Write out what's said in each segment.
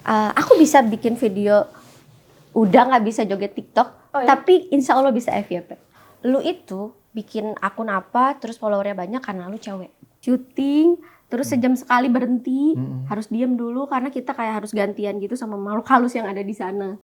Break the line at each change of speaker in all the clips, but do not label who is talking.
Aku bisa bikin video udah nggak bisa joget TikTok, tapi insya Allah bisa FYP. Lu itu bikin akun apa, terus followernya banyak karena lu cewek. Syuting, terus sejam sekali berhenti, harus diem dulu karena kita kayak harus gantian gitu sama makhluk halus yang ada di sana.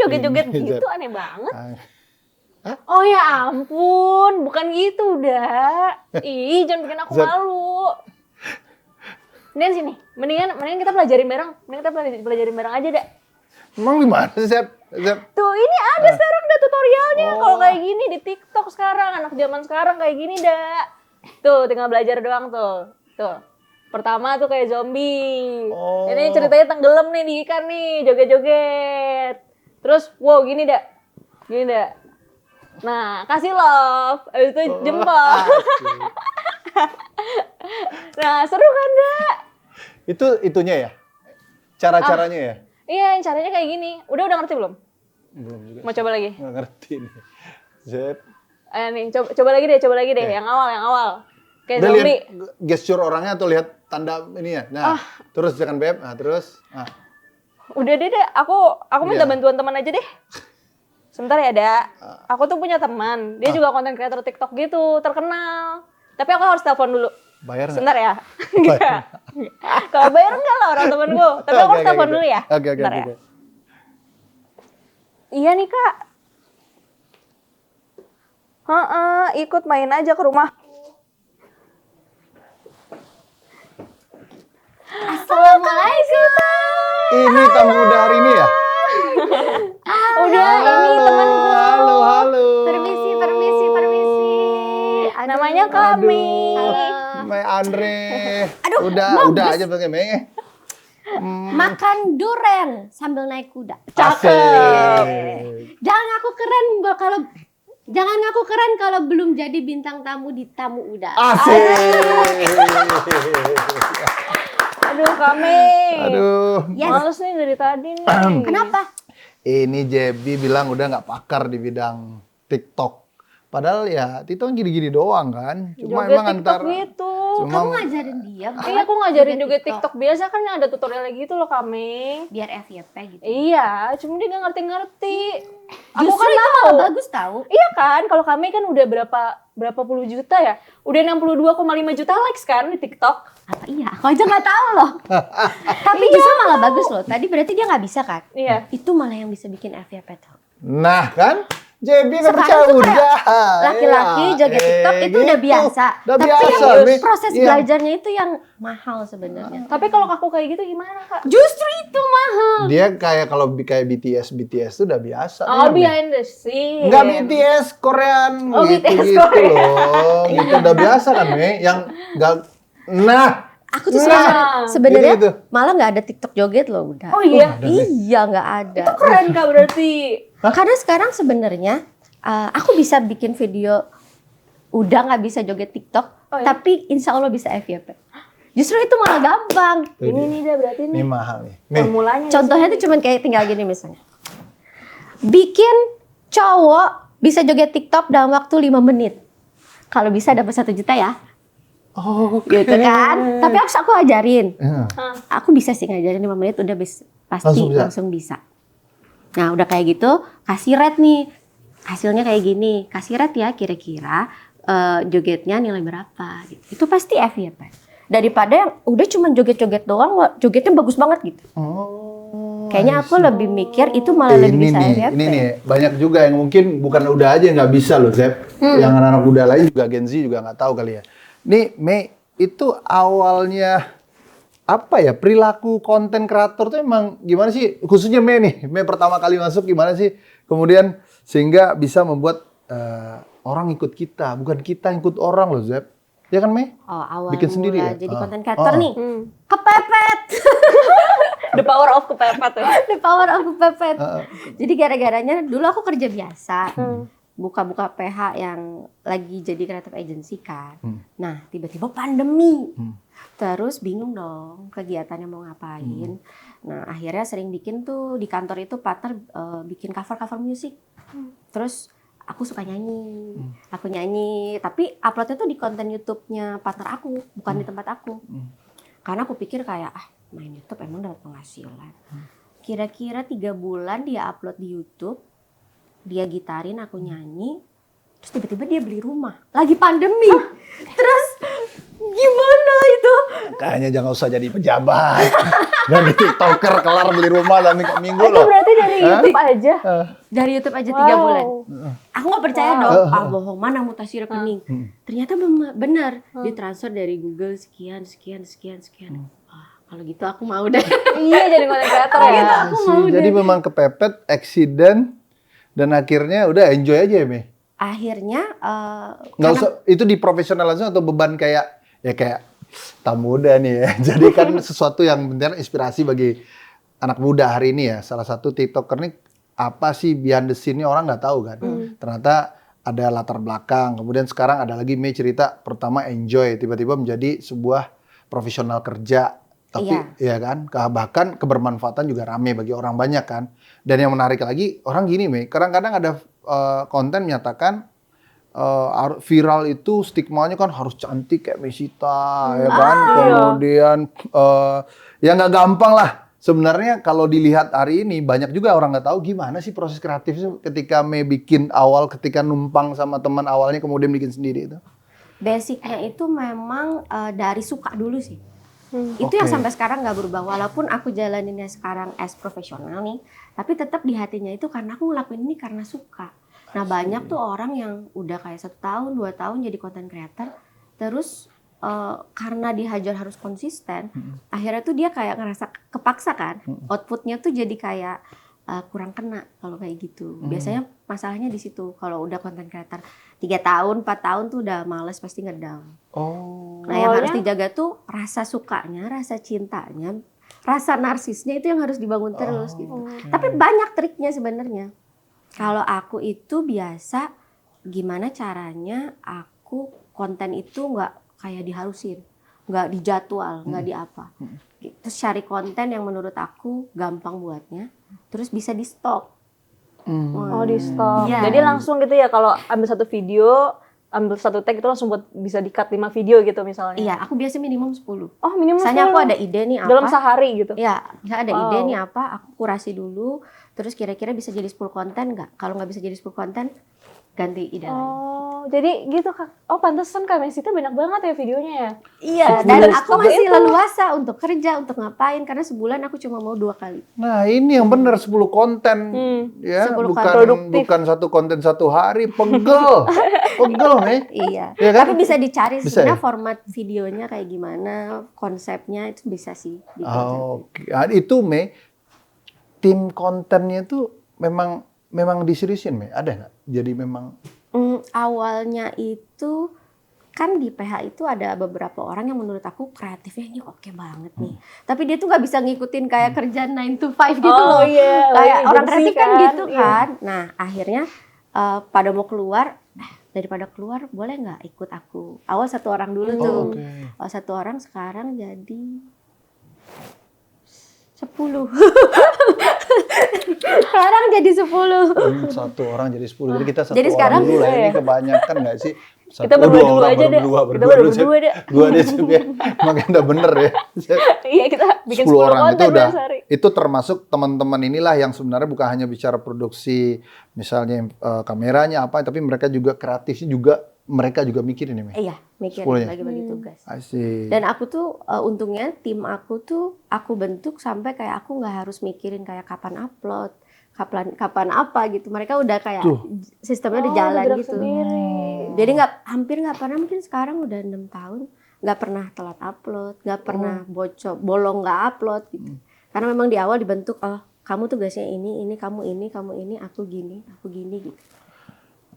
Joget-joget gitu aneh banget. Oh ya ampun, bukan gitu udah. Ih, jangan bikin aku malu. Mendingan sini, mendingan kita pelajarin bareng. Mendingan kita pelajarin bareng aja dah.
Emang gimana sih, Zep?
Tuh, ini ada sekarang udah tutorialnya. Kalau kayak gini di TikTok sekarang, anak zaman sekarang kayak gini dah. Tuh, tinggal belajar doang tuh. Tuh. Pertama tuh kayak zombie. Ini ceritanya tenggelam nih di ikan nih, joget-joget. Terus, wow gini dah. Gini dah. Nah, kasih love. Habis itu jempol. Nah, seru kan, Dak?
Itu itunya ya? Cara-caranya ya?
Iya, yang caranya kayak gini. Udah ngerti belum?
Belum juga.
Mau coba lagi?
Nggak ngerti nih. Zep.
Ayo nih, coba lagi deh. Yang awal. Kayak
Udah
zombie.
lihat gesture orangnya atau lihat tanda ini ya? Nah, terus jangan beb. Nah, terus. Nah.
Udah deh, aku minta bantuan teman aja deh. Sebentar ya, Dak. Aku tuh punya teman. Dia juga konten creator TikTok gitu, terkenal. Tapi aku harus telepon dulu.
Bayar nggak?
Sebentar ya. Enggak. Kalau bayar enggak lah orang temenku. Tapi aku harus telepon dulu ya.
Oke.
Ya. Iya nih, Kak. Ikut main aja ke rumah.
Assalamualaikum.
Ini tamu udah hari ini ya?
Udah, ini temanku.
Halo.
Permisi.
Namanya kami.
Mei Andre.
Aduh,
udah aja pakai Mei.
Makan duren sambil naik kuda.
Asik.
Jangan ngaku keren kalau belum jadi bintang tamu di tamu udah.
Asik.
Aduh, kami.
Yes.
Males nih dari tadi nih.
Kenapa?
Ini Jebi bilang udah nggak pakar di bidang TikTok. Padahal ya Tito kan gini-gini doang kan. Cuma
joget
emang
TikTok
antar.
gitu.
Kamu ngajarin dia?
Iya, aku ngajarin juga TikTok biasa kan yang ada tutorialnya gitu loh kami.
Biar FYP gitu.
Iya, cuma dia nggak ngerti-ngerti. Aku
Justru
kan
itu
tahu.
malah bagus tahu.
Iya kan, kalau kami kan udah berapa puluh juta ya? Udah 62,5 juta likes kan di TikTok.
Apa iya? Aku aja nggak tahu loh. Tapi justru malah bagus loh. Tadi berarti dia nggak bisa kan?
Iya.
Itu malah yang bisa bikin FYP tuh.
Nah kan, Jebi nggak
Sekarang
percaya
tuh
udah.
Laki-laki joget TikTok itu udah biasa.
Udah
Tapi
biasa,
yang
Mi.
proses
Iya.
belajarnya itu yang mahal sebenarnya.
Tapi kalau aku kayak gitu gimana, Kak?
Justru itu mahal.
Dia kayak kalau kayak BTS itu udah biasa.
Oh,
Mi.
behind the scene.
Enggak BTS Korean
Oh,
gitu
BTS
gitu
Korea.
loh. Gitu udah biasa kan, Mi. Yang enggak
Aku tuh sebenarnya
Gitu.
malah nggak ada TikTok joget loh udah.
Oh iya?
Iya nggak ada.
Itu keren, Kak, berarti.
Karena sekarang sebenarnya aku bisa bikin video udah nggak bisa joget TikTok, tapi insya Allah bisa FYP. Justru itu malah gampang.
Ini nih dah berarti nih.
Ini mahal nih. Nih.
Formulanya.
Contohnya tuh cuman kayak tinggal gini misalnya. Bikin cowok bisa joget TikTok dalam waktu 5 menit. Kalau bisa dapat 1 juta ya.
Oh,
Gitu kan. Tapi aku ajarin.
Iya.
Aku bisa sih ngajarin 5 menit udah pasti langsung bisa. Nah udah kayak gitu kasih rate nih. Hasilnya kayak gini. Kasih rate ya kira-kira jogetnya nilai berapa gitu. Itu pasti FYP. Daripada yang udah cuma joget-joget doang, jogetnya bagus banget gitu. Kayaknya aku lebih mikir itu malah lebih bisa FYP.
Ini nih banyak juga yang mungkin bukan udah aja yang nggak bisa loh, Zep. Yang anak-anak muda lain juga Gen Z juga nggak tahu kali ya. Nih, Mei, itu awalnya apa ya perilaku konten kreator tuh emang gimana sih? Khususnya Mei nih, Mei pertama kali masuk gimana sih? Kemudian sehingga bisa membuat orang ikut kita, bukan kita ikut orang loh, Zep. Ya kan, Mei?
Oh, awal
bikin sendiri ya?
jadi konten creator nih. Kepepet.
The power of kepepet ya.
The power of kepepet. Jadi gara-garanya dulu aku kerja biasa. buka-buka PH yang lagi jadi creative agency kan. Nah, tiba-tiba pandemi. Terus bingung dong kegiatannya mau ngapain. Nah, akhirnya sering bikin tuh di kantor itu partner bikin cover-cover musik. Terus aku suka nyanyi. Aku nyanyi, tapi uploadnya tuh di konten YouTube-nya partner aku, bukan di tempat aku. Karena aku pikir kayak main YouTube emang dapat penghasilan. Kira-kira 3 bulan dia upload di YouTube, dia gitarin, aku nyanyi, terus tiba-tiba dia beli rumah. Lagi pandemi. Terus gimana itu?
Kayaknya jangan usah jadi pejabat. Dan di TikToker kelar beli rumah dalam minggu
Itu
loh.
berarti dari YouTube aja.
Dari YouTube aja 3 bulan. Aku nggak percaya dong, bohong, mana mutasi rekening. Ternyata benar, ditransfer dari Google sekian. Kalau gitu aku mau deh.
Iya, jadi content creator ya.
Aku mau
Jadi
deh.
memang kepepet, accident, dan akhirnya udah enjoy aja ya, Me?
Akhirnya
Nggak usah, itu diprofesionalisasi atau beban kayak tak muda nih ya. Jadi kan sesuatu yang benar inspirasi bagi anak muda hari ini ya. Salah satu TikToker nih apa sih behind the scene-nya orang nggak tahu kan. Ternyata ada latar belakang. Kemudian sekarang ada lagi Mei cerita pertama enjoy tiba-tiba menjadi sebuah profesional kerja. Tapi ya kan bahkan kebermanfaatan juga rame bagi orang banyak kan. Dan yang menarik lagi orang gini Mei, kadang-kadang ada konten menyatakan viral itu stigmanya kan harus cantik kayak Mesita, ya kan? Kemudian ya nggak gampang lah. Sebenarnya kalau dilihat hari ini banyak juga orang nggak tahu gimana sih proses kreatifnya ketika Mei bikin awal, ketika numpang sama teman awalnya kemudian bikin sendiri itu.
basicnya itu memang dari suka dulu sih. Itu yang sampai sekarang nggak berubah. Walaupun aku jalaninnya sekarang as profesional nih, tapi tetap di hatinya itu karena aku ngelakuin ini karena suka. Nah banyak tuh orang yang udah kayak 1 tahun, 2 tahun jadi content creator, terus karena dihajar harus konsisten, akhirnya tuh dia kayak ngerasa kepaksa kan, outputnya tuh jadi kayak kurang kena kalau kayak gitu. Biasanya masalahnya di situ. Kalau udah content creator 3 tahun, 4 tahun tuh udah males pasti ngedown. Nah yang harus dijaga tuh rasa sukanya, rasa cintanya, rasa narsisnya itu yang harus dibangun terus gitu. Tapi banyak triknya sebenarnya. Kalau aku itu biasa gimana caranya aku konten itu nggak kayak diharusin, nggak dijadwal, nggak di apa. Terus cari konten yang menurut aku gampang buatnya, terus bisa di stok.
Oh, di stop.
Iya.
Jadi langsung gitu ya kalau ambil satu video, ambil satu tag itu langsung buat bisa di-cut 5 video gitu misalnya.
Iya, aku biasa minimum 10.
Oh, minimum
Misalnya
10.
aku ada ide nih apa.
Dalam sehari gitu.
Ya, misalnya ada ide nih apa, aku kurasi dulu, terus kira-kira bisa jadi 10 konten nggak? Kalau nggak bisa jadi 10 konten, ganti ide lain.
Oh, jadi gitu Kak. Oh, pantesan Kak Mesita banyak banget ya videonya ya.
Iya, dan aku masih leluasa untuk kerja, untuk ngapain, karena sebulan aku cuma mau 2 kali.
Nah ini yang benar 10 konten ya,
10
bukan satu konten satu hari, pegel nih.
Iya,
Ya kan?
tapi bisa dicari
Bisa
sebenarnya
ya?
format videonya kayak gimana, konsepnya itu bisa sih.
Oke. Nah, itu Mei, tim kontennya itu memang diseriusin Mei, ada nggak? Jadi memang
Awalnya itu kan di PH itu ada beberapa orang yang menurut aku kreatifnya ini oke banget nih. Tapi dia tuh nggak bisa ngikutin kayak kerja 9 to 5 gitu loh.
Iya,
Kayak orang
agency
kreatif kan
kan,
gitu
iya.
kan. Nah akhirnya pada mau keluar, daripada keluar boleh nggak ikut aku. Awal 1 orang dulu tuh.
oke.
Awal 1 orang sekarang jadi 10. Sekarang jadi 10.
1 orang jadi 10, jadi kita 1
Jadi
orang
sekarang
dulu lah.
bisa
Ini
ya?
kebanyakan nggak sih?
Kita berdua aja deh. Kita berdua deh.
Dua deh Sip, ya. Makanya udah bener ya.
Iya, kita bikin
10 orang itu
konten
udah,
sehari.
itu termasuk teman-teman inilah yang sebenarnya bukan hanya bicara produksi, misalnya kameranya apa, tapi mereka juga kreatifnya juga, mereka juga mikirin ya, Mei?
Iya, mikir
10-nya?
bagi-bagi tugas.
Asik.
Dan aku tuh untungnya tim aku tuh aku bentuk sampai kayak aku nggak harus mikirin kayak kapan upload, kapan apa gitu. Mereka udah kayak sistemnya udah jalan
gerak
gitu.
sendiri.
Jadi hampir nggak pernah, mungkin sekarang udah 6 tahun nggak pernah telat upload, nggak pernah bolong nggak upload gitu. Karena memang di awal dibentuk, oh kamu tugasnya ini, kamu ini, aku gini gitu.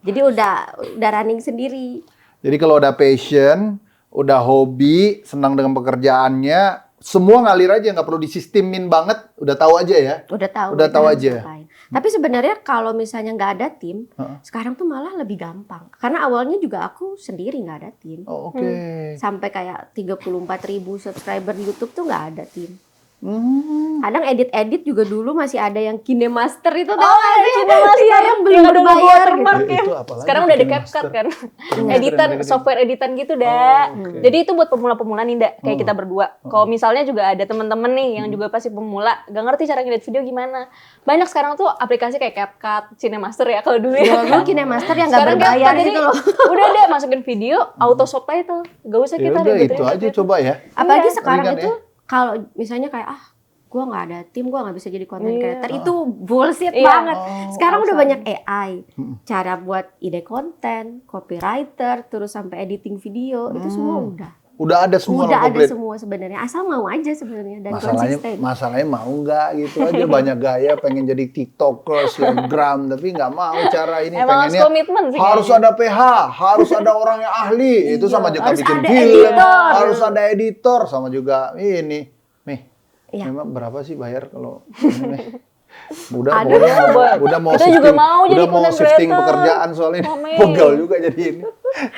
Jadi udah running sendiri.
Jadi kalau udah passion, udah hobi, senang dengan pekerjaannya, semua ngalir aja, nggak perlu disistemin banget, udah tahu aja ya.
Udah tahu.
Udah
kita
tahu
harus
aja.
ngapain. Tapi sebenarnya kalau misalnya nggak ada tim, sekarang tuh malah lebih gampang. Karena awalnya juga aku sendiri nggak ada tim.
Oh, oke.
Sampai kayak 34.000 subscriber di YouTube tuh nggak ada tim.
Hmm.
Kadang edit-edit juga dulu masih ada yang KineMaster itu tau
Oh,
nggak sih?
KineMaster.
Iya, yang belum
Yang ada logo
berbayar gitu.
watermark ya.
Itu apa lagi?
Sekarang udah ada
KineMaster?
CapCut kan.
Iya.
Editan,
Keren-keren.
software editan gitu, dah.
Oh, oke.
Jadi itu buat pemula-pemula nih, Dak. Kayak kita berdua. Kalau misalnya juga ada teman-teman nih yang juga pasti pemula, gak ngerti cara ngedit video gimana. Banyak sekarang tuh aplikasi kayak CapCut, KineMaster ya kalau dulu ya.
Dulu KineMaster yang nggak
Sekarang
berbayar
CapCut, jadi
gitu loh.
udah deh masukin video, auto subtitle. Gak usah
Ya
kita
udah
ribet-ribet.
itu aja coba ya.
Apalagi
Iya.
sekarang
Ringan
itu kalau misalnya kayak gue nggak ada tim, gue nggak bisa jadi content
Iya.
creator, itu bullshit
Iya.
banget.
Oh,
Sekarang udah
awesome.
banyak AI, cara buat ide konten, copywriter, terus sampai editing video, itu semua udah.
Udah ada semua
Udah ada
komplit.
semua sebenarnya, asal mau aja sebenarnya dan
Masalahnya,
konsisten.
masalahnya mau nggak gitu aja, banyak gaya pengen jadi tiktoker, selebgram, tapi nggak mau cara ini,
Emang harus
pengennya
komitmen sih
harus
kayaknya.
ada PH, harus ada orang yang ahli, itu sama juga
harus
bikin
ada
film,
editor.
harus ada editor, sama juga ini, nih,
Iya.
memang berapa sih bayar kalau ini? Udah,
Aduh,
pokoknya
Boy.
udah mau
Kita juga mau jadi
udah mau
content
shifting
creator.
pekerjaan soalnya
Amin.
pegel juga jadi ini.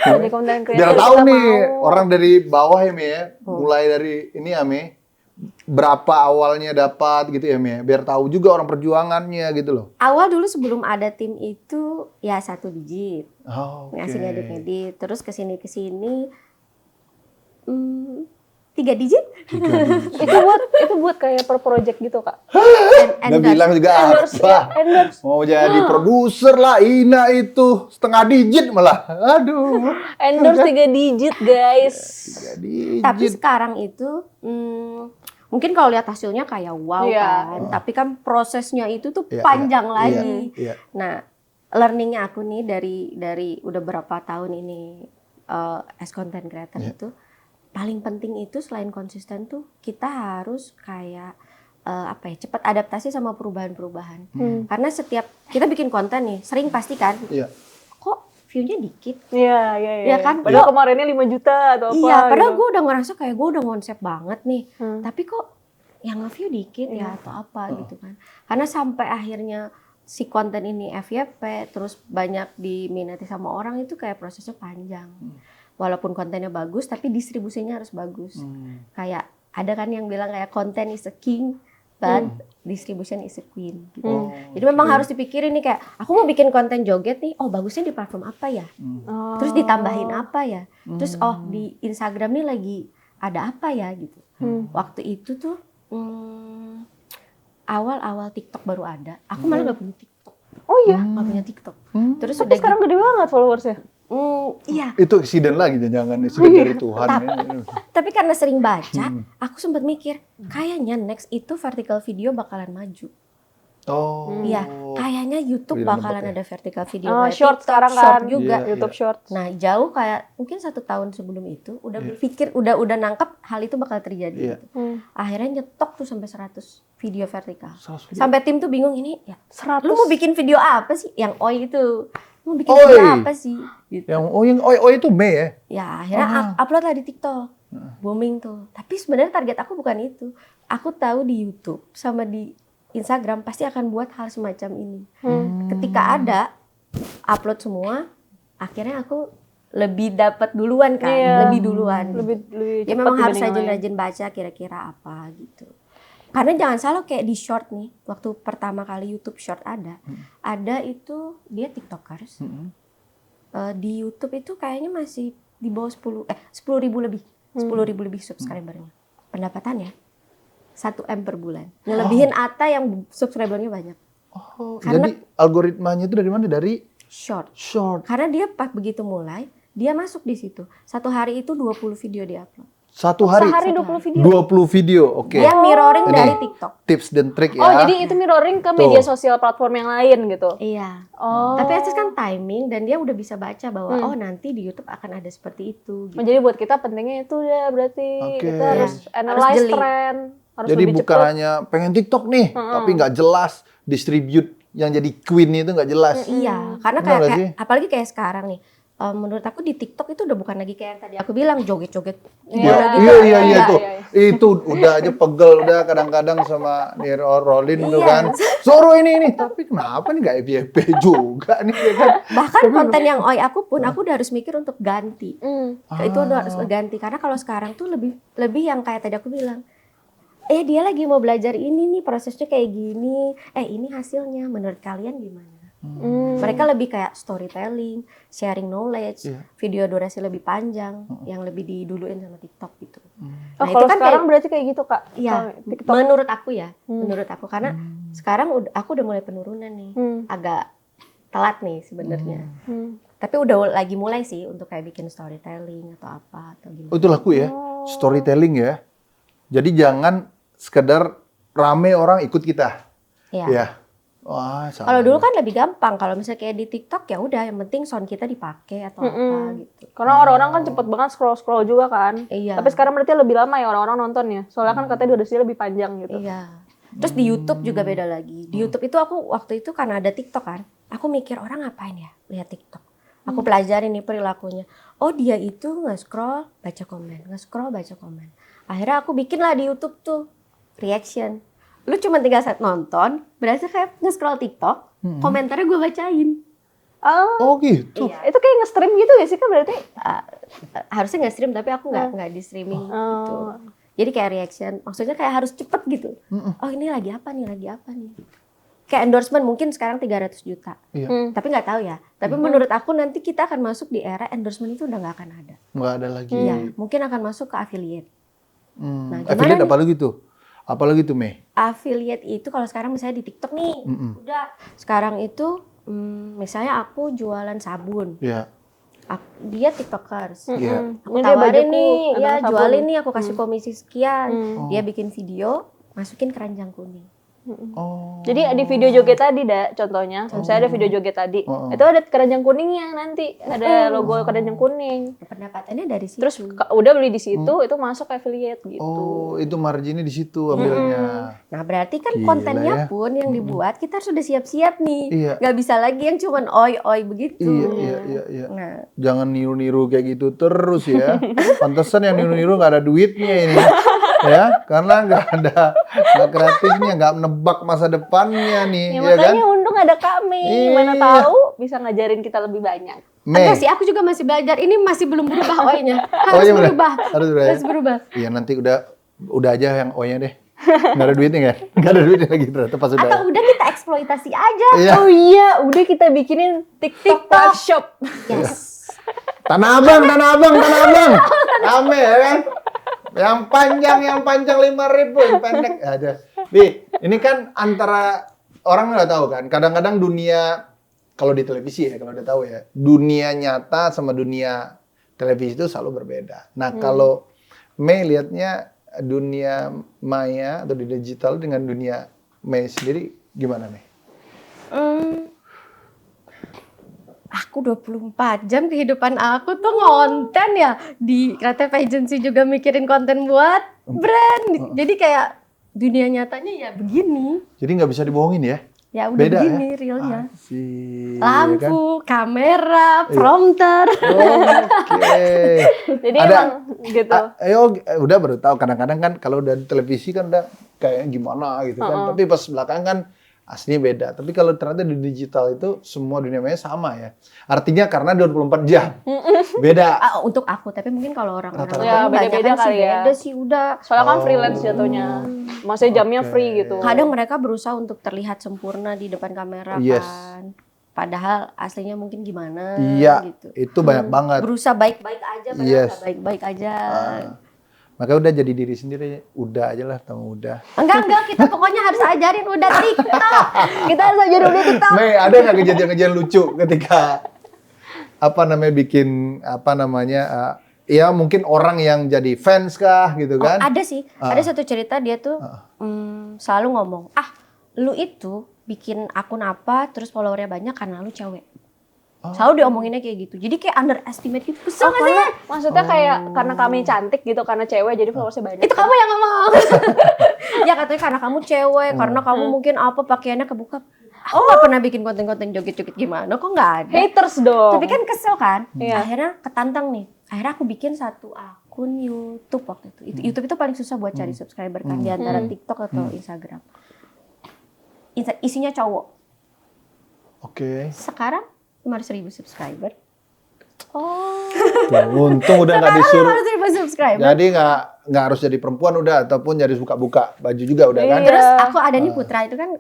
Jadi content creator
Biar tahu
kita
nih
mau.
orang dari bawah ya Mi ya, mulai dari ini ya Mi, berapa awalnya dapat gitu ya Mi ya, biar tahu juga orang perjuangannya gitu loh.
Awal dulu sebelum ada tim itu ya 1 digit,
Oh, oke.
ngasih ngedit-ngedit, terus kesini 3 digit.
itu buat kayak per project gitu, Kak.
Udah bilang juga
Endorse,
apa?
ya, endorse.
Mau jadi produser lah, Ina itu setengah digit malah. Aduh.
Endorse 3 digit, guys.
Jadi
Tapi sekarang itu mungkin kalau lihat hasilnya kayak wow
Iya.
kan, tapi kan prosesnya itu tuh
Iya,
panjang
iya,
lagi.
iya.
Nah, learningnya aku nih dari udah berapa tahun ini as content creator
Iya.
itu paling penting itu selain konsisten tuh kita harus kayak cepat adaptasi sama perubahan-perubahan. Karena setiap kita bikin konten nih sering pasti kan
Iya.
kok view-nya dikit.
Iya.
Iya kan?
Padahal kemarinnya 5 juta atau apa.
Iya, padahal
gitu.
gue udah ngerasa kayak gue udah konsep banget nih, tapi kok yang nge-view dikit
Iya.
ya atau apa gitu kan. Karena sampai akhirnya si konten ini FYP, terus banyak diminati sama orang itu kayak prosesnya panjang. Walaupun kontennya bagus, tapi distribusinya harus bagus. Kayak ada kan yang bilang kayak content is a king, but distribution is a queen. Gitu.
Oh,
Jadi memang harus dipikirin nih kayak, aku mau bikin konten joget nih, oh bagusnya di platform apa ya?
Oh.
Terus ditambahin apa ya? Terus oh di Instagram nih lagi ada apa ya gitu. Waktu itu tuh awal-awal TikTok baru ada. Aku malah gak punya TikTok.
Oh iya.
Gak punya TikTok. Terus
Tapi
udah
sekarang gede banget followersnya.
iya.
Itu accident lagi, jangan accident dari Tuhan.
Tapi karena sering baca, aku sempat mikir, kayaknya next itu vertical video bakalan maju.
Oh.
Iya, kayaknya YouTube
Tidak
bakalan
nembak ya?
ada vertical video.
Oh,
kayak
short
TikTok,
sekarang
short
kan.
juga.
Iya.
YouTube Shorts.
Nah, jauh kayak mungkin 1 tahun sebelum itu udah berpikir, udah nangkep hal itu bakal terjadi.
Iya.
Gitu. Akhirnya nyetok tuh sampai 100 video vertikal.
100 video.
Sampai tim tuh bingung ini, ya
100.
lu mau bikin video apa sih? Yang oi itu. Lu mau bikin
Oi.
video apa sih? Gitu.
Yang itu Mei ya.
Ya akhirnya upload lah di TikTok. Booming tuh. Tapi sebenarnya target aku bukan itu. Aku tahu di YouTube sama di Instagram pasti akan buat hal semacam ini. Ketika ada upload semua, akhirnya aku lebih dapat duluan kan,
Iya.
lebih duluan.
Lebih
Ya
cepat
memang harus
dibanding yang lain.
rajin-rajin baca kira-kira apa gitu. Karena jangan salah kayak di short nih, waktu pertama kali YouTube short ada itu dia TikTokers. Di YouTube itu kayaknya masih di bawah 10.000 lebih. 10.000 lebih subscribernya. Pendapatannya 1 M per bulan. Ngelebihin Atta yang subscribernya banyak.
Oh,
Karena-
jadi algoritmanya itu dari mana? Dari
Short.
short.
Karena dia pas begitu mulai, dia masuk di situ. 1 hari itu 20 video diupload.
Satu hari.
Sehari 20 video.
20 video. Oke.
Dia mirroring
Ini
dari TikTok.
tips dan trik ya.
Oh, jadi itu mirroring ke media sosial platform yang lain gitu.
Iya.
Oh.
Tapi Aziz kan timing dan dia udah bisa baca bahwa oh nanti di YouTube akan ada seperti itu. Gitu.
Oh, jadi buat kita pentingnya itu ya berarti
Oke.
kita harus
Iya.
analyze
Harus jeli.
tren, harus
Jadi
lebih
bukan
cepat.
hanya pengen TikTok nih, tapi nggak jelas distribute yang jadi queen itu nggak jelas.
Iya, karena
Benar nggak
kayak apalagi kayak sekarang nih. Menurut aku di TikTok itu udah bukan lagi kayak yang tadi aku bilang joget-joget.
Iya,
gimana gitu.
iya
iya,
tuh.
iya.
Itu udah aja pegel udah kadang-kadang sama nih Rolin tuh
Iya.
kan. Suruh ini. Tapi kenapa nih nggak FYP juga nih ya kan?
Bahkan konten yang oi aku pun aku udah harus mikir untuk ganti. Itu udah harus ganti karena kalau sekarang tuh lebih yang kayak tadi aku bilang. Dia lagi mau belajar ini nih, prosesnya kayak gini. Ini hasilnya menurut kalian gimana? Mereka lebih kayak storytelling, sharing knowledge,
Iya.
video durasi lebih panjang, yang lebih diduluin sama TikTok gitu.
Oh, kalau sekarang berarti kayak gitu, Kak?
Iya,
Kalau TikTok.
menurut aku ya, menurut aku karena sekarang aku udah mulai penurunan nih, agak telat nih sebenarnya. Tapi udah lagi mulai sih untuk kayak bikin storytelling atau apa atau gimana.
Oh, itu laku ya, storytelling ya. Jadi jangan sekedar rame orang ikut kita.
Iya.
Ya. Wah, salah.
Kalau dulu kan lebih gampang, kalau misalnya kayak di TikTok ya udah yang penting sound kita dipakai atau apa gitu.
Karena orang-orang kan cepet banget scroll juga kan.
Iya.
Tapi sekarang berarti lebih lama ya orang-orang nontonnya. Soalnya kan katanya durasinya lebih panjang gitu.
Iya. Terus di YouTube juga beda lagi. Di YouTube itu aku waktu itu karena ada TikTok kan, aku mikir orang ngapain ya lihat TikTok. Aku pelajarin nih perilakunya. Oh dia itu nge-scroll baca komen, nge-scroll baca komen. Akhirnya aku bikin lah di YouTube tuh reaction. Lu cuma tinggal set nonton, berarti kayak nge-scroll TikTok, komentarnya gue bacain.
Oh,
Oh gitu.
Iya.
itu kayak nge-stream gitu ya sih kan berarti?
Harusnya nggak stream tapi aku nggak di streaming gitu. Jadi kayak reaction, maksudnya kayak harus cepet gitu. Oh ini lagi apa nih, lagi apa nih. Kayak endorsement mungkin sekarang 300 juta.
Iya.
Tapi nggak tahu ya. Tapi menurut aku nanti kita akan masuk di era endorsement itu udah nggak akan ada.
Nggak ada lagi.
Iya, mungkin akan masuk ke affiliate. Nah, gimana
Affiliate
nih?
apalagi tuh? Apalagi tuh, Mei?
Affiliate itu kalau sekarang misalnya di TikTok nih, udah sekarang itu misalnya aku jualan sabun.
Iya.
Dia TikTokers.
Iya.
Aku
Ini dia
tawarin
bajuku,
nih,
ada
ya
sabun.
jualin nih aku kasih komisi sekian.
Oh.
Dia bikin video, masukin keranjang kuning.
Oh.
Jadi di video joget tadi, contohnya, misalnya ada video joget tadi, itu ada keranjang kuningnya nanti, ada logo keranjang kuning.
Pendapatannya dari situ.
Terus udah beli di situ, itu masuk affiliate gitu.
Oh, itu marginnya di situ ambilnya.
Nah berarti kan
Gila
kontennya
ya.
pun yang dibuat kita harus udah siap-siap nih.
Iya.
Gak bisa lagi yang cuman oi begitu.
Iya.
Nah
Jangan niru-niru kayak gitu terus ya. Pantesan yang niru-niru nggak ada duitnya ini. Ya, karena nggak kreatifnya, nggak nebak masa depannya nih,
Ya,
ya kan?
makanya untung ada kami,
Iya.
mana tahu bisa ngajarin kita lebih banyak.
Mei,
enggak sih, aku juga masih belajar. Ini masih belum berubah oi-nya.
Oh,
Harus
iya,
berubah.
harus berubah ya?
Harus berubah.
iya nanti udah aja yang O-nya deh. Nggak ada duitnya nggak? Nggak ada duitnya lagi ternyata pas udah.
Atau udah kita eksploitasi aja.
Iya.
Oh iya, udah kita bikinin TikTok live shop.
Yes.
Tanah Abang. Rame ya kan? Yang panjang 5.000, yang pendek ada. Bi, ini kan antara orang nggak tahu kan. Kadang-kadang dunia kalau di televisi ya, kalau udah tahu ya, dunia nyata sama dunia televisi itu selalu berbeda. Nah, kalau Mei lihatnya dunia maya atau di digital dengan dunia Mei sendiri gimana, Mei?
Aku 24 jam kehidupan aku tuh ngonten ya. Di Kreatif Agency juga mikirin konten buat brand. Jadi kayak dunia nyatanya ya begini.
Jadi nggak bisa dibohongin ya?
Ya udah
Beda
begini
ya?
realnya.
Asik.
Lampu, kamera, prompter.
Oke.
Jadi
Ada-
emang gitu.
Udah baru tahu kadang-kadang kan kalau udah di televisi kan udah kayak gimana gitu kan. Tapi pas belakang kan aslinya beda. Tapi kalau ternyata di digital itu semua dunia maya sama ya. Artinya karena 24 jam. Beda.
Untuk aku, tapi mungkin kalau orang-orang
Rata-rata.
Ya,
lain
beda-beda
banyak kan
kali ya.
beda sih udah.
Soalnya kan freelance jatuhnya. Maksudnya jamnya free gitu.
Kadang mereka berusaha untuk terlihat sempurna di depan kamera
Yes.
kan. Padahal aslinya mungkin gimana
Iya,
gitu.
itu banyak banget.
Berusaha baik-baik aja, padahal
Yes.
nggak baik-baik aja.
Makanya udah jadi diri sendiri, udah aja lah, tamu udah.
Enggak, kita pokoknya harus ajarin udah TikTok. Kita harus ajarin udah TikTok.
Mei, ada nggak kejadian-kejadian lucu ketika bikin ya mungkin orang yang jadi fans kah gitu kan?
Ada sih, ada satu cerita dia tuh selalu ngomong, lu itu bikin akun apa terus followernya banyak karena lu cewek. Selalu diomonginnya kayak gitu. Jadi kayak underestimate gitu. Kesel nggak sih?
Karena maksudnya kayak karena kami cantik gitu, karena cewek jadi followersnya banyak.
Itu kamu yang ngomong. Ya katanya karena kamu cewek, karena kamu mungkin apa pakaiannya kebuka. Aku nggak pernah bikin konten-konten joget-joget gimana, kok nggak ada.
Haters dong.
Tapi kan kesel kan.
Iya.
Akhirnya ketantang nih. Akhirnya aku bikin satu akun akun YouTube waktu itu. YouTube itu paling susah buat cari subscriber kan di antara TikTok atau Instagram. Isinya cowok.
Oke.
Sekarang 500.000 subscriber.
Oh.
Tuh, untung udah nggak disuruh.
500.000 subscriber.
Jadi nggak harus jadi perempuan udah, ataupun jadi suka buka baju juga udah kan?
Terus aku ada nih Putra itu kan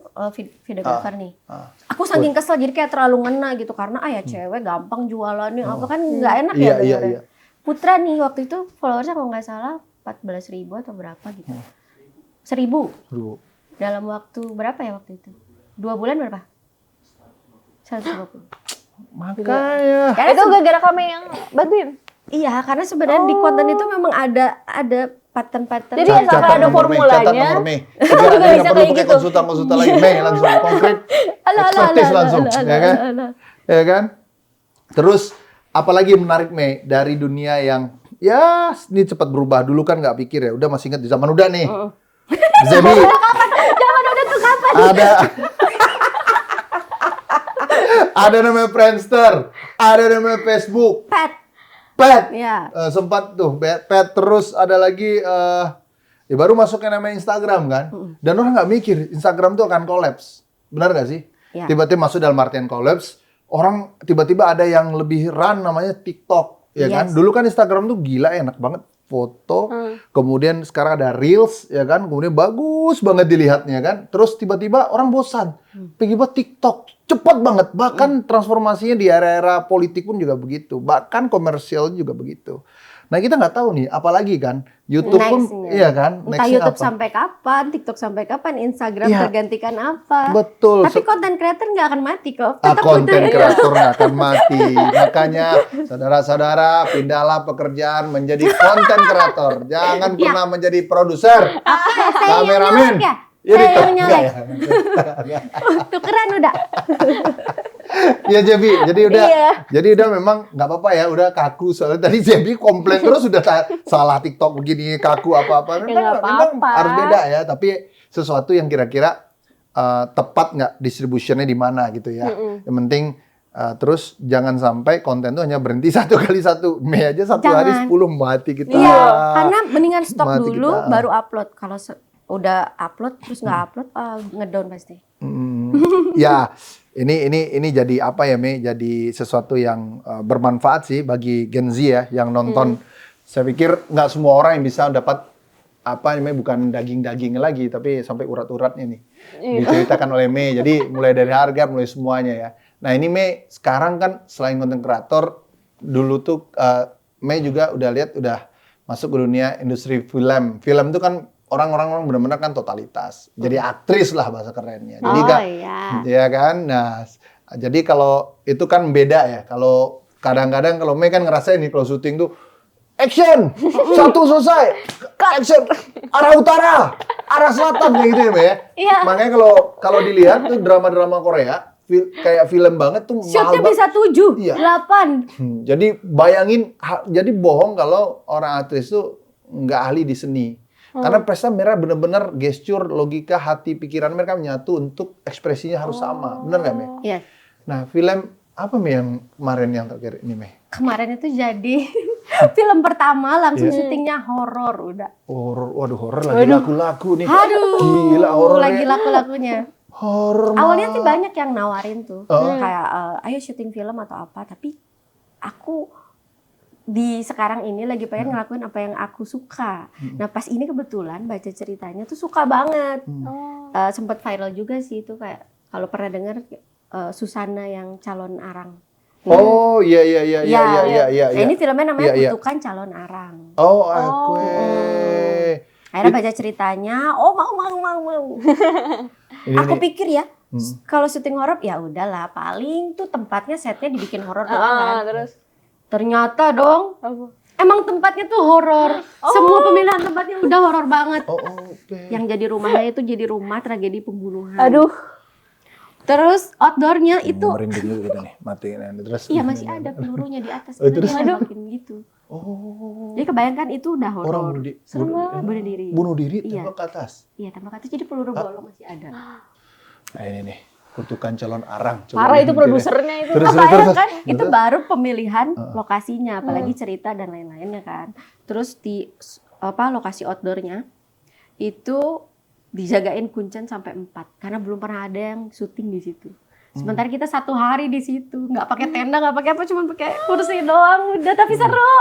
videographer nih. Aku saking kesel jadi kayak terlalu ngena gitu karena ya cewek gampang jualannya apa kan nggak enak ya dengerin.
Iya.
Putra nih waktu itu followersnya kalau nggak salah 14.000 atau berapa gitu. 1.000 dalam waktu berapa ya waktu itu? 2 bulan berapa? 120.
Makanya.
Ya, itu gara-gara kami yang bantuin.
Iya, karena sebenarnya di konten itu memang ada pattern-pattern.
Jadi asalkan ada formulanya.
Catat nomor Mei.
Juga
Jadi nggak
bisa
perlu
kayak
pakai
gitu.
konsultan lagi. Mei langsung konkret. Expertise langsung, ya kan? Ya kan? Terus apalagi menarik Mei dari dunia yang ya ini cepat berubah. Dulu kan nggak pikir ya. Udah masih ingat di zaman udah nih. Zebi.
Zaman udah tuh kapan?
Ada namanya Friendster, ada namanya Facebook. Pet.
Iya.
Sempat tuh Pet, terus ada lagi ya baru masuk yang namanya Instagram kan. Dan orang nggak mikir Instagram tuh akan collapse. Benar nggak sih?
Ya.
Tiba-tiba masuk dalam artian collapse, orang tiba-tiba ada yang lebih run namanya TikTok, ya kan? Dulu kan Instagram tuh gila enak banget foto, kemudian sekarang ada Reels, ya kan? Kemudian bagus banget dilihatnya kan. Terus tiba-tiba orang bosan, pengen buat TikTok, cepat banget. Bahkan transformasinya di era-era politik pun juga begitu, bahkan komersial juga begitu. Nah kita nggak tahu nih, apalagi kan YouTube pun, iya kan?
Entah
Nextnya
YouTube
apa?
sampai kapan, TikTok sampai kapan, Instagram
Iya.
tergantikan apa.
Betul.
Tapi konten creator nggak akan mati kok.
Konten kreator nggak akan mati. Makanya saudara-saudara pindahlah pekerjaan menjadi konten kreator. Jangan pernah menjadi produser.
Saya yang
Kameramen.
nyolek ya?
Ya,
Saya yang
enggak
nyolek.
ya.
Tukeran udah.
Iya Jebi, jadi udah,
Iya.
jadi udah memang nggak apa-apa ya, udah kaku soalnya tadi Jebi komplain terus sudah salah TikTok begini kaku apa-apa.
Ya,
Memang,
nggak apa-apa.
harus beda ya, tapi sesuatu yang kira-kira tepat nggak distributionnya di mana gitu ya. Yang penting terus jangan sampai konten tuh hanya berhenti satu kali satu. Mei aja satu hari 10 mati kita.
Iya, karena mendingan stop
Mati
dulu
kita.
baru upload. Kalau udah upload terus nggak upload, ngedown pasti.
Ya, ini jadi apa ya Mei? Jadi sesuatu yang bermanfaat sih bagi Gen Z ya yang nonton. Saya pikir nggak semua orang yang bisa dapat apa namanya, bukan daging-daging lagi, tapi sampai urat-uratnya nih diceritakan oleh Mei. Jadi mulai dari harga, mulai semuanya ya. Nah ini Mei sekarang kan selain konten kreator, dulu tuh Mei juga udah lihat udah masuk ke dunia industri film. Film itu kan orang-orang benar-benar kan totalitas. Jadi aktris lah bahasa kerennya. Jadi ya kan. Nah, jadi kalau itu kan beda ya. Kalau kadang-kadang kalau Mei kan ngerasain nih kalau syuting tuh action, satu selesai, action, arah utara, arah selatan kayak gitu ya Mei ya.
Iya.
Makanya kalau dilihat tuh drama-drama Korea kayak film banget tuh
Shootnya
mahal
bisa 7,
Iya.
8.
Jadi bayangin, jadi bohong kalau orang aktris tuh nggak ahli di seni. Karena pesta merah bener-bener gesture, logika, hati, pikiran mereka menyatu untuk ekspresinya harus sama. Bener nggak, Mei?
Iya.
Nah, film apa, Mei, yang kemarin yang terakhir ini, Mei?
Kemarin itu jadi film pertama langsung syutingnya horor udah.
Waduh, horor lagi laku-laku nih.
Aduh,
Gila, horor
lagi laku-lakunya.
Horor.
Awalnya sih banyak yang nawarin tuh, kayak ayo syuting film atau apa, tapi aku di sekarang ini lagi pengen ngelakuin apa yang aku suka. Nah pas ini kebetulan baca ceritanya tuh suka banget. Sempet viral juga sih itu kayak kalau pernah dengar Susana yang calon arang.
Oh, iya.
Nah, ini filmnya namanya
Iya.
Kutukan Calon Arang.
Oh, aku.
Akhirnya baca ceritanya, mau. Aku pikir ya, kalau syuting horor ya udahlah, paling tuh tempatnya setnya dibikin horor doang kan.
Terus
Ternyata dong, emang tempatnya tuh horor. Semua pemilihan tempatnya udah horor banget. Yang jadi rumahnya itu jadi rumah tragedi pembunuhan.
aduh.
Terus outdoornya itu,
Merinding juga gitu nih, matiin. Terus.
iya masih ada pelurunya di atas.
Oh, terus?
Dia nembakin gitu. Jadi kebayangkan itu udah horor.
Orang
Bunuh diri.
bunuh diri
Iya.
tembak ke atas.
Iya, tembak atas jadi peluru bolong masih ada.
Nah ini nih. Kutukan Calon Arang. Coba
Parah itu
diingetin ya.
produsernya itu.
Terus,
Apa ya
terus.
kan? Itu baru pemilihan lokasinya, apalagi cerita dan lain-lainnya kan. Terus di lokasi outdoornya itu dijagain kuncen sampai 4 karena belum pernah ada yang syuting di situ. Sementara kita 1 hari di situ, nggak pakai tenda, nggak pakai apa, cuma pakai kursi doang, udah tapi seru.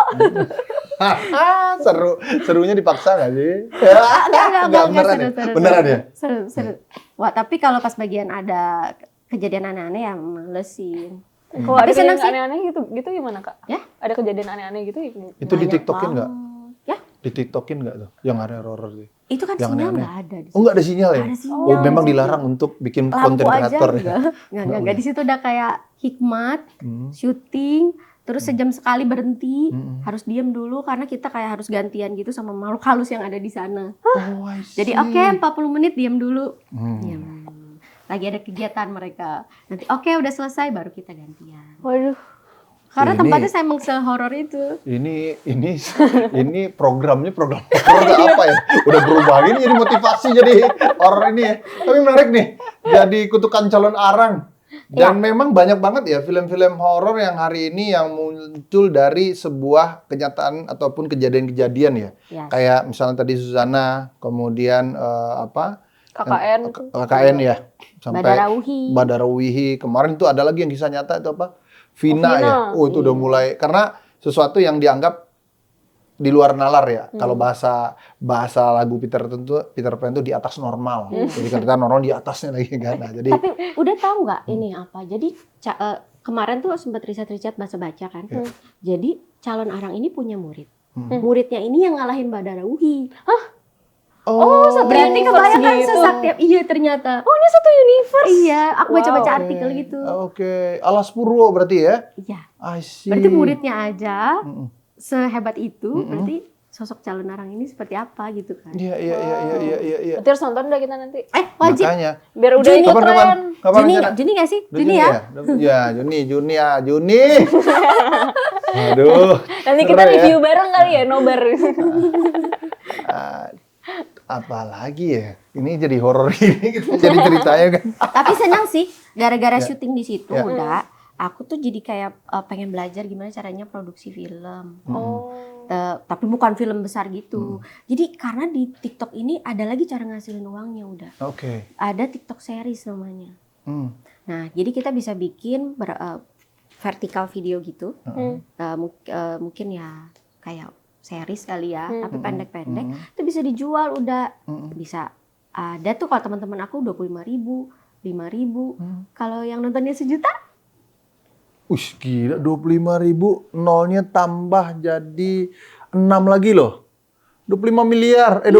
Serunya dipaksa nggak sih?
Enggak,
beneran ya?
seru.
Beneran ya?
Seru. Wah, tapi kalau pas bagian ada kejadian aneh-aneh ya malesin.
Kalau
Tapi
ada
senang
kejadian
sih.
aneh-aneh gitu gimana Kak?
Ya?
Ada kejadian aneh-aneh gitu?
Itu di
Banyak
TikTokin nggak?
banget. Ya,
Di TikTokin nggak tuh? Yang ada horor sih.
itu kan
Yang
sinyal
aneh-aneh.
nggak ada di
Oh nggak ada sinyal ya?
Nggak ada sinyal.
Oh memang dilarang untuk bikin konten
lampu aja
kreator ya?
enggak di situ udah kayak hikmat syuting terus sejam sekali berhenti harus diem dulu karena kita kayak harus gantian gitu sama makhluk halus yang ada di sana.
Oh, I see.
Jadi oke, 40 menit diem dulu.
Hmm.
Diem. Lagi ada kegiatan mereka. Nanti oke, udah selesai baru kita gantian.
Waduh.
Karena
Ini-
tempatnya saya emang sehoror itu.
Ini program horor nggak apa ya? Udah berubah ini jadi motivasi jadi horor ini ya. Tapi menarik nih. Jadi Kutukan Calon Arang. Dan memang banyak banget ya film-film horor yang hari ini yang muncul dari sebuah kenyataan ataupun kejadian-kejadian ya.
Ya.
Kayak misalnya tadi Susana, kemudian
KKN.
KKN ya. Sampai
Badarawuhi.
Badarawuhi. Kemarin tuh ada lagi yang kisah nyata itu apa? Vina
Vina.
ya. Oh itu udah mulai karena sesuatu yang dianggap di luar nalar ya. Kalau bahasa lagu Peter Pan itu di atas normal. Jadi kita normal di atasnya lagi kan. Nah, jadi
Tapi udah tahu nggak ini apa? Jadi kemarin tuh sempat riset-riset baca-baca kan. Jadi calon arang ini punya murid. Muridnya ini yang ngalahin Badarawuhi.
oh,
Berarti kebayangkan
gitu.
sesakti. Iya ternyata.
Oh ini satu universe.
Iya, aku baca-baca
Wow.
artikel gitu.
Oke, Alas Purwo berarti ya?
Iya.
I see.
Berarti muridnya aja
Mm-mm.
sehebat itu, berarti sosok calon arang ini seperti apa gitu kan?
Iya.
Berarti harus nonton dah kita nanti.
Wajib.
Makanya.
Biar udah
Juni.
ikut tren.
Kapan
Juni,
rencana?
Juni nggak sih?
Udah
Juni ya?
Ya, Juni. Aduh.
Nanti kita
seru ya.
review bareng kali ya, nobar.
Apalagi ya? Ini jadi horor ini gitu. Jadi ceritanya kan.
Tapi senang sih, gara-gara syuting di situ
Ya.
udah. Aku tuh jadi kayak pengen belajar gimana caranya produksi film.
Oh.
Tapi bukan film besar gitu. Jadi karena di TikTok ini ada lagi cara ngasilin uangnya udah.
Oke.
Ada TikTok series namanya.
Hmm.
Nah, jadi kita bisa bikin vertikal video gitu. Mungkin ya kayak series kali ya, tapi pendek-pendek. Itu bisa dijual udah. Bisa ada tuh kalau teman-teman aku 25.000, 5.000. Kalau yang nontonnya 1 juta?
Gila 25.000 nolnya tambah jadi 6 lagi loh. 25 miliar. 25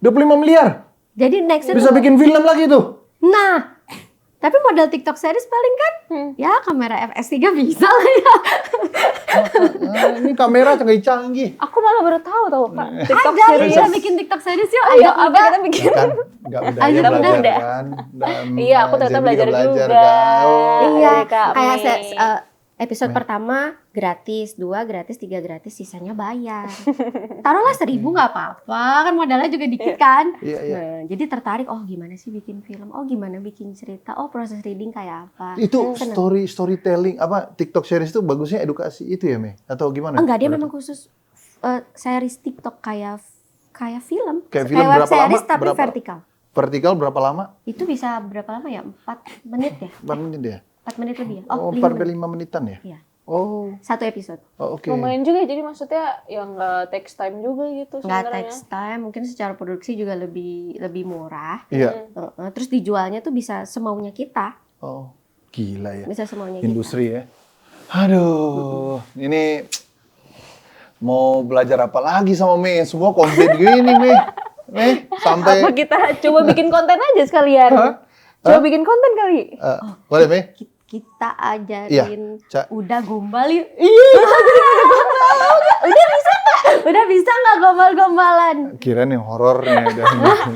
25 miliar.
Jadi nextnya
Bisa bikin film lagi tuh.
Nah, tapi model TikTok series paling kan ya kamera FS3 bisa lah ya.
Ini kamera canggih-canggih.
Aku malah baru tahu Kak. TikTok
Ada
series.
bisa bikin TikTok series yuk.
Ayo,
Ayo
apa kita bikin?
Kan nggak udah
Ayo,
belajar
udah.
kan.
Iya, aku ternyata belajar juga.
Kan. Oh.
Iya,
Kak
kayak
Mei.
episode pertama gratis, 2 gratis, 3 gratis, sisanya bayar. Taruhlah 1.000 nggak apa-apa, kan modalnya juga dikit kan.
Iya.
Nah, jadi tertarik, oh gimana sih bikin film, oh gimana bikin cerita, oh proses reading kayak apa.
Itu
Seneng.
storytelling apa TikTok series itu bagusnya edukasi itu ya, Mei? Atau gimana?
Enggak, dia memang khusus series TikTok kayak film.
Kayak film
web
berapa lama?
series tapi
Berapa?
vertikal.
Vertikal berapa lama?
Itu bisa berapa lama ya? 4 menit ya?
4 menit ya?
4 menit lebih ya?
Oh,
5 menit.
5 menitan ya?
Iya.
Oh,
1 episode.
oke.
Lumayan juga, jadi maksudnya yang nggak takes time juga gitu
Nggak
sebenarnya.
takes time, mungkin secara produksi juga lebih murah.
Iya.
Terus dijualnya tuh bisa semaunya kita.
Oh, gila ya.
Bisa semaunya kita.
Industri ya. Aduh, ini mau belajar apa lagi sama Mei? Semua komplit gini, Mei. Sampai
Apa kita coba bikin konten aja sekalian? Coba bikin konten kali.
boleh, Mei?
Kita ajarin
Iya,
udah gombal yuk.
Iya.
Udah bisa nggak gombal-gombalan?
Kirain yang horor nih udah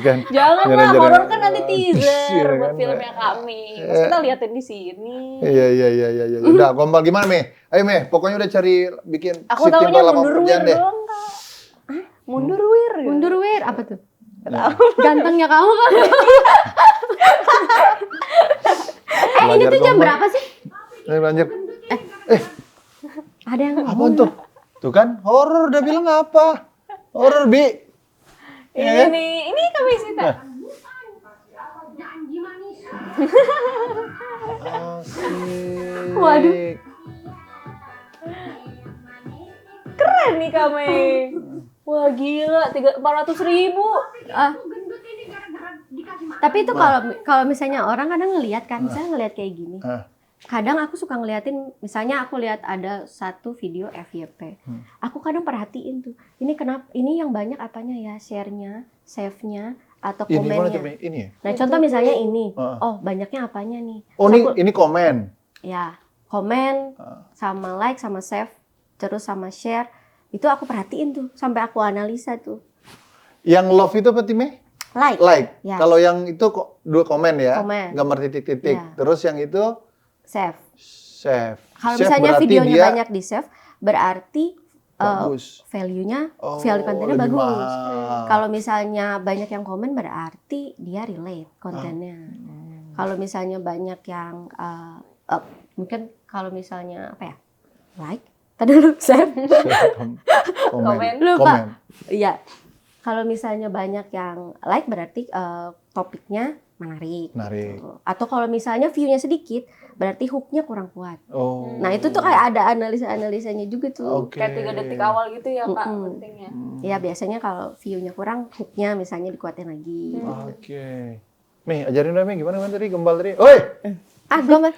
kan.
Jangan lah,
Jalan-jalan.
horor kan nanti teaser
Iya,
buat
kan?
filmnya kami. Terus kita liatin di sini.
Iya. Udah gombal gimana, Mei? Ayo, Mei, pokoknya udah cari bikin
Aku
shifting
tahunya
lapangan
mundur
pekerjaan
wir
deh.
doang, Kak. Mundur wir.
Mundur wir apa tuh? Gantengnya kamu kan? ini
Belajar
tuh jam
gombal.
berapa sih?
Ayo lanjut.
Ada yang
Apa tuh? Tuh kan, horor udah bilang apa? Horor, Bi.
Ini nih, ini kami Sita.
Asik.
Waduh.
Keren nih kami. Wah gila, 400.000.
Ah. Tapi itu kalau misalnya orang kadang ngelihat kan, misalnya ngelihat kayak gini. Kadang aku suka ngeliatin, misalnya aku lihat ada satu video FYP. Aku kadang perhatiin tuh, ini kenapa, ini yang banyak apanya ya, share-nya, save-nya, atau
Ini mana tuh,
komennya.
Mi? Ini ya?
Nah contoh misalnya ini,
Heeh.
oh banyaknya apanya nih.
Oh,
Terus aku-
ini komen.
ya, komen, sama like, sama save, terus sama share. Itu aku perhatiin tuh, sampai aku analisa tuh.
Yang love itu apa, Time?
Like.
Like.
Yes.
Kalau yang itu dua komen ya,
Komen.
gambar titik-titik.
Ya.
Terus yang itu
Save.
save.
Kalau
Save
misalnya
berarti
videonya
dia
banyak di save, berarti
bagus.
value-nya,
Oh,
value kontennya
lebih
bagus.
mahal.
Kalau misalnya banyak yang komen berarti dia relate kontennya. Kalau misalnya banyak yang mungkin kalau misalnya apa ya, like, tadi dulu save,
Komen.
lupa.
Komen.
Iya. Kalau misalnya banyak yang like berarti topiknya menarik.
Menarik.
Gitu. Atau kalau misalnya view-nya sedikit, berarti hook-nya kurang kuat.
Oh.
Nah itu tuh kayak ada analisa-analisanya juga tuh.
Oke.
Kayak 3 detik awal gitu ya Kak,
Mm-mm.
pentingnya.
Ya biasanya kalau view-nya kurang, hook-nya misalnya dikuatin lagi.
Oke. Mi, ajarin dong, Mi. Gimana tadi? Gembal tadi. Oi!
Ah, gue mas.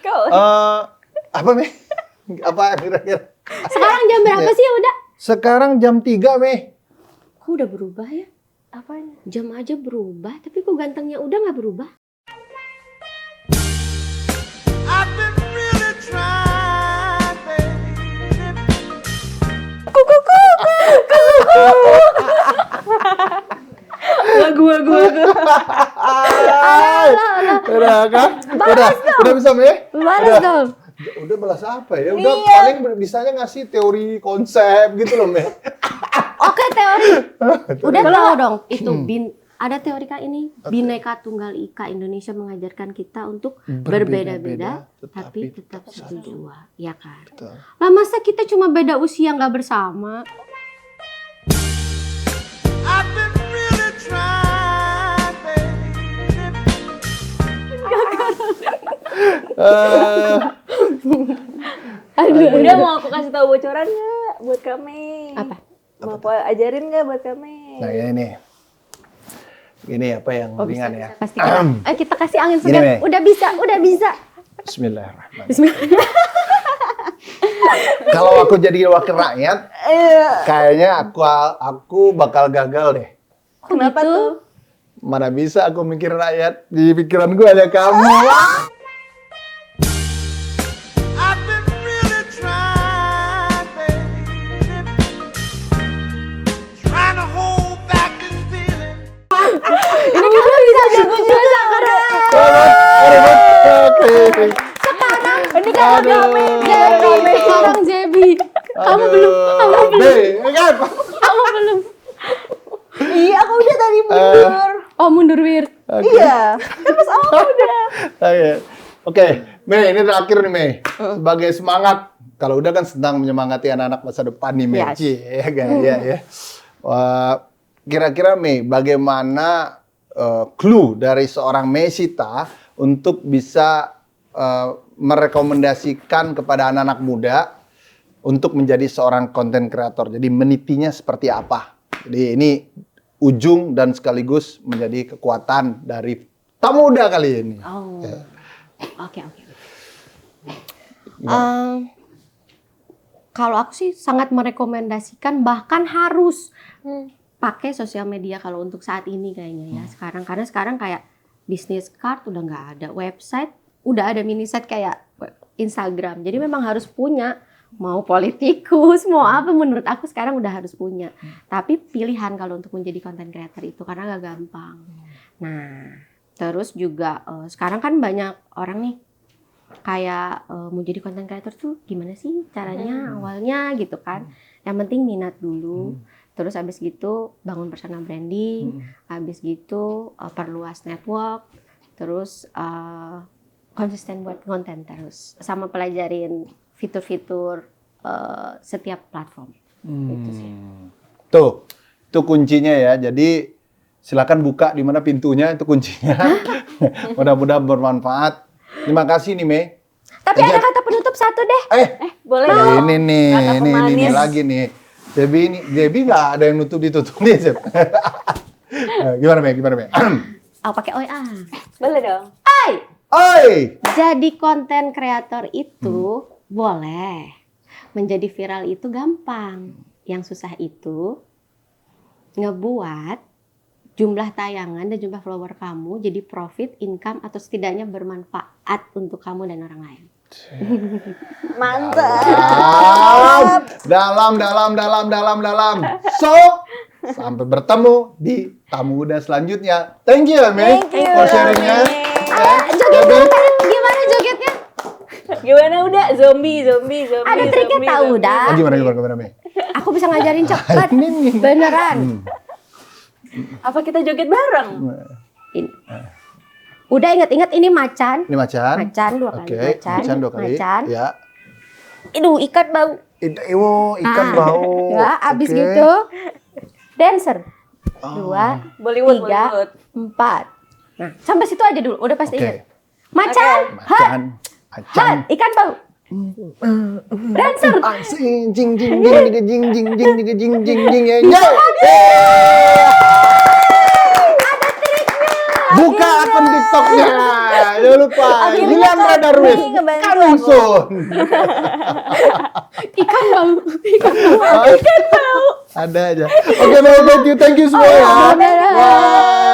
Apa, Mi? Apa kira-kira?
Sekarang jam berapa sih udah?
Sekarang jam 3, Mi.
Kok udah berubah ya?
Apanya?
Jam aja berubah, tapi kok gantengnya udah nggak berubah?
I've been really trying, baby.
Lagu.
Udah kan? Udah bisa, Mi?
Balas dong.
Udah balas apa ya? Udah paling bisanya ngasih teori konsep gitu loh, Mi.
Oke teori. Udah tahu dong. Itu ada teori kak ini. Bhinneka Tunggal Ika, Indonesia mengajarkan kita untuk berbeda-beda, tapi tetap satu jua. Ya kan?
Betul.
Lah masa kita cuma beda usia nggak bersama?
I've been really trying, baby.
Udah mau aku kasih tahu bocoran nggak buat kami?
Apa?
Mau aku ajarin nggak buat kami?
Nah, ini. Ini apa yang ringan ya?
Pasti. Kita kasih angin
Gini,
segar.
Mi.
Udah bisa.
Bismillahirrahmanirrahim. Kalau aku jadi wakil rakyat, kayaknya aku bakal gagal deh.
Kenapa
gitu?
tuh?
Mana bisa aku mikir rakyat, di pikiran gue ada kamu.
I've been really trying, baby. Trying to hold back this feeling.
Ini kita bisa jago juga karena
Oke.
Ini kan udah
Zebi. Sekarang Zebi. Kamu belum.
Kan?
Kamu belum.
Iya, aku udah tadi mundur.
Oh mundur Wir.
Iya. Kan pas awal udah.
Oke, Mei, ini terakhir nih, Mei. Sebagai semangat, kalau udah kan sedang menyemangati anak-anak masa depan nih, Mei.
Yes.
Ya kan, ya. Wah, kira-kira, Mei, bagaimana clue dari seorang Meisita untuk bisa merekomendasikan kepada anak-anak muda untuk menjadi seorang konten kreator? Jadi menitinya seperti apa? Jadi ini ujung dan sekaligus menjadi kekuatan dari tamu muda kali ini.
Oh.
Ya.
Oke. Kalau aku sih sangat merekomendasikan, bahkan harus pakai sosial media kalau untuk saat ini kayaknya ya sekarang, karena sekarang kayak bisnis card udah nggak ada, website udah ada, mini site kayak Instagram, jadi memang harus punya, mau politikus mau apa, menurut aku sekarang udah harus punya. Tapi pilihan kalau untuk menjadi content creator itu karena nggak gampang. Nah terus juga sekarang kan banyak orang nih kayak mau jadi content creator tuh gimana sih caranya awalnya gitu kan. Yang penting minat dulu. Terus habis gitu bangun personal branding, habis gitu perluas network, terus konsisten buat konten terus, sama pelajarin fitur-fitur setiap platform. Itu sih.
Tuh, itu kuncinya ya. Jadi silakan buka di mana pintunya, itu kuncinya. Mudah-mudahan bermanfaat. Terima kasih nih, Mei.
Tapi ada kata penutup satu deh.
Boleh
Nah,
dong.
ini nih,
Kata
ini
pemanis.
lagi nih. Debbie nggak ada yang ditutup nih, Sep. Gimana, Mei?
Aku pakai oi ah.
Boleh dong.
Oi!
Jadi konten kreator itu boleh. Menjadi viral itu gampang. Yang susah itu ngebuat jumlah tayangan dan jumlah follower kamu jadi profit, income, atau setidaknya bermanfaat untuk kamu dan orang lain.
Mantap.
Dalam. So, sampai bertemu di tamu muda selanjutnya. Thank you, Mei,
Thank you,
for sharingnya.
Mei.
Ya,
Joget
Debbie.
dulu tadi, gimana jogetnya?
Gimana udah? Zombie.
Ada triknya tahu udah.
Ah, gimana, Mei?
Aku bisa ngajarin cepat.
Ini nih.
Beneran.
Apa kita joget bareng?
Ini. Udah inget-inget ini macan.
Ini macan.
Macan 2 kali.
Oke, macan 2 kali.
Macan.
Ya.
Aduh, ikat bau.
Ikan bau.
Ya, abis
Oke.
gitu. Dancer. 2,
Bollywood.
3, 4. Nah, sampai situ aja dulu. Udah pasti
Oke.
ingat. Macan.
Macan.
Hat. Ikan bau. Dancer.
Jing jing jing ya. Buka akun TikToknya. Jangan lupa. Gilang Radarwis. Kanusun.
Ikan bau.
Ada aja. Oke, thank you semua ya.
Dadah.
Bye.